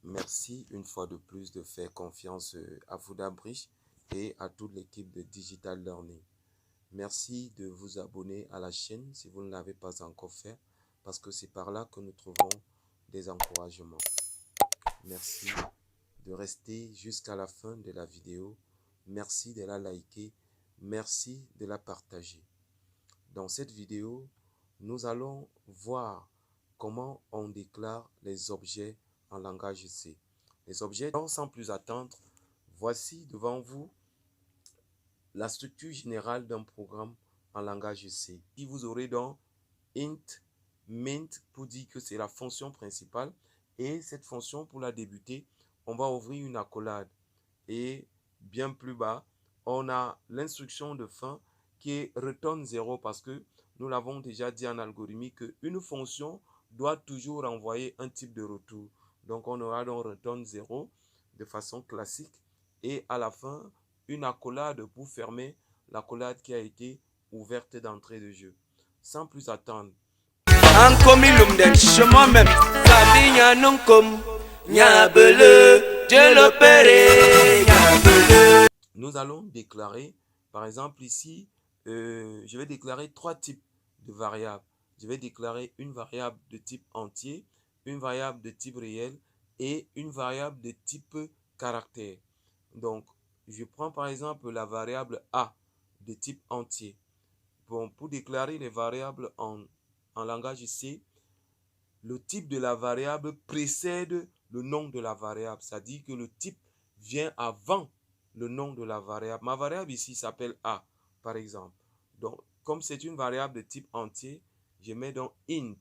Merci une fois de plus de faire confiance à Fouda Bridge et à toute l'équipe de Digital Learning. Merci de vous abonner à la chaîne si vous ne l'avez pas encore fait, parce que c'est par là que nous trouvons des encouragements. Merci de rester jusqu'à la fin de la vidéo. Merci de la liker. Merci de la partager. Dans cette vidéo, nous allons voir comment on déclare les objets en langage C. Les objets, sans plus attendre, voici devant vous la structure générale d'un programme en langage C. Et vous aurez donc int, mint pour dire que c'est la fonction principale. Et cette fonction, pour la débuter, on va ouvrir une accolade. Et bien plus bas, on a l'instruction de fin qui est return 0 parce que nous l'avons déjà dit en algorithmique qu'une fonction doit toujours envoyer un type de retour. Donc on aura donc return 0 de façon classique et à la fin une accolade pour fermer l'accolade qui a été ouverte d'entrée de jeu. Sans plus attendre. Nous allons déclarer, par exemple ici, je vais déclarer trois types de variables. Je vais déclarer une variable de type entier, une variable de type réel et une variable de type caractère. Donc, je prends par exemple la variable A de type entier. Bon, pour déclarer les variables en langage C, le type de la variable précède le nom de la variable. C'est-à-dire que le type vient avant le nom de la variable. Ma variable ici s'appelle A, par exemple. Donc, comme c'est une variable de type entier, je mets donc int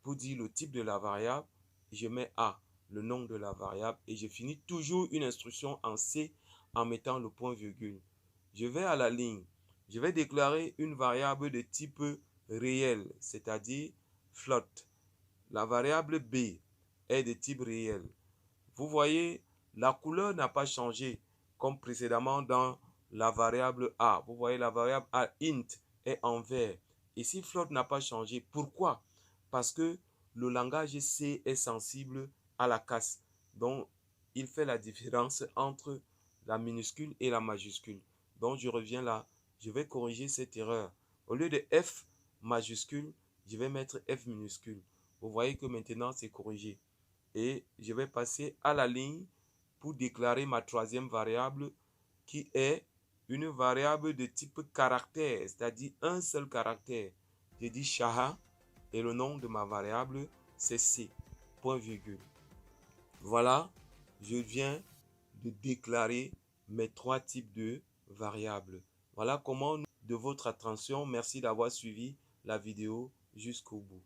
pour dire le type de la variable. Je mets A, le nom de la variable. Et je finis toujours une instruction en C en mettant le point virgule. Je vais à la ligne. Je vais déclarer une variable de type réel, c'est-à-dire float. La variable B est de type réel. Vous voyez, la couleur n'a pas changé comme précédemment dans la variable A. Vous voyez, la variable A int est en vert. Ici, float n'a pas changé. Pourquoi? Parce que le langage C est sensible à la casse. Donc, il fait la différence entre la minuscule et la majuscule. Donc, je reviens là. Je vais corriger cette erreur. Au lieu de F majuscule, je vais mettre F minuscule. Vous voyez que maintenant, c'est corrigé. Et je vais passer à la ligne pour déclarer ma troisième variable qui est une variable de type caractère, c'est-à-dire un seul caractère. Je dis Shaha et le nom de ma variable c'est C, point virgule. Voilà, je viens de déclarer mes trois types de variables. Voilà comment, de votre attention, merci d'avoir suivi la vidéo jusqu'au bout.